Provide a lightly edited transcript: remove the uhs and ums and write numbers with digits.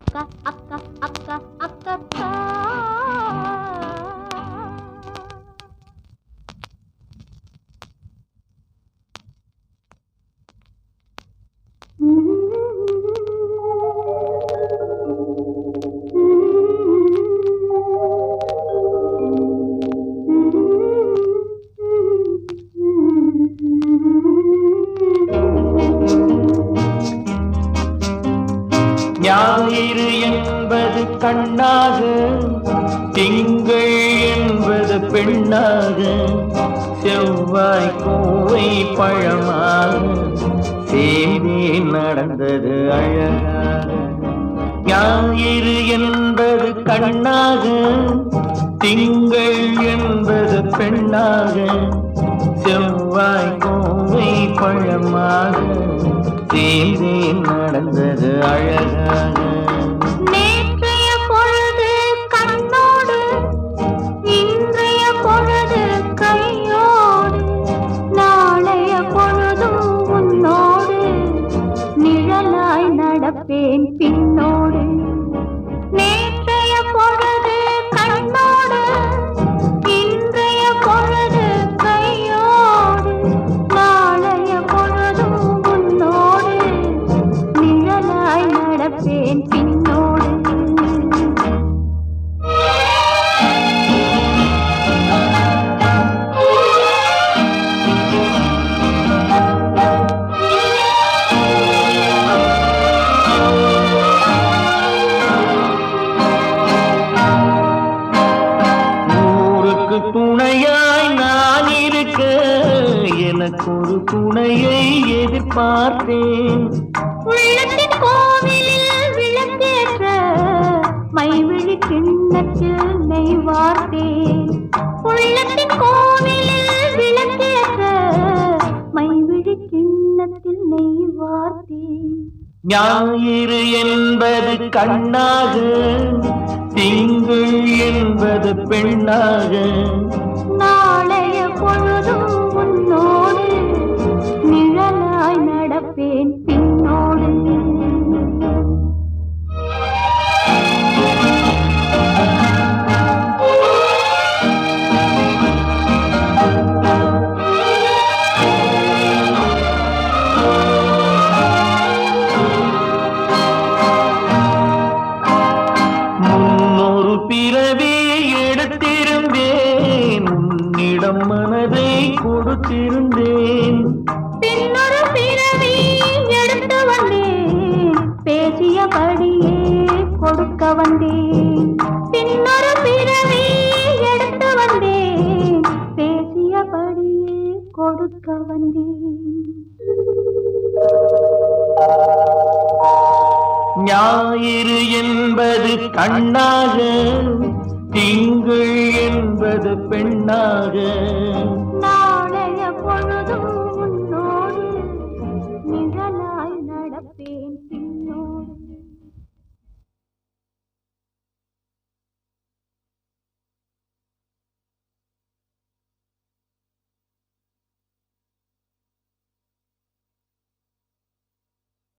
அக்கா அக்கா அக்கா அக்கா. ஞாயிறு என்பது கண்ணாக, திங்கள் என்பது பெண்ணாக, செவ்வாய் கோவை பழமாக சேர்ந்தே நடந்தது அழகாக. ஞாயிறு என்பது கண்ணாக, திங்கள் என்பது பெண்ணாக, செவ்வாய் கோவை பழமாக சேர்ந்தே நடந்தது அழகாக. நேற்றைய பொழுது கண்ணோடு, இன்றைய பொழுது கையோடு, நாளைய பொழுதும் உன்னோடு, நிழலாய் நடப்பேன் பின்னோடு. நேற்றைய பொழுது கண்ணோடு, இன்றைய பொழுது கையோடு, நாளைய பொழுதும் உன்னோடு, நிழலாய் நடப்பேன் பின்னோடு. ஊருக்கு துணையாய் நான் இருக்க, எனக்கு ஒரு துணையை எதிர்பார்த்தேன். உள்ளத்தின் கோவிலில் விளக்கேற்ற, மைவிழி கிண்ணத்தில் நெய் வார்த்தேன். உள்ளத்தின் கோவிலில் விளக்கேற்ற, மைவிழி கிண்ணத்தில் நெய் வார்த்தேன். ஞாயிறு என்பது கண்ணாக, திங்கள் என்பது பெண்ணாக, நாளைய பொழுதும் உன்னோடு, நிழலாய் நடப்பேன் பின்னோடு. முன்னொரு பிறவி எடுத்திருந்தேன், உன்னிடம் மனதை கொடுத்திருந்தேன். பின்னொரு பிறவி எடுத்து வந்தேன், பேசியபடியே கொடுக்க வந்தேன். பின்னொரு பிறவி எடுத்து வந்தேன், பேசியபடியே கொடுக்க வந்தேன். ஞாயிறு என்பது கண்ணாக, திங்கள் என்பது பெண்ணாக, நாளைய பொழுதும்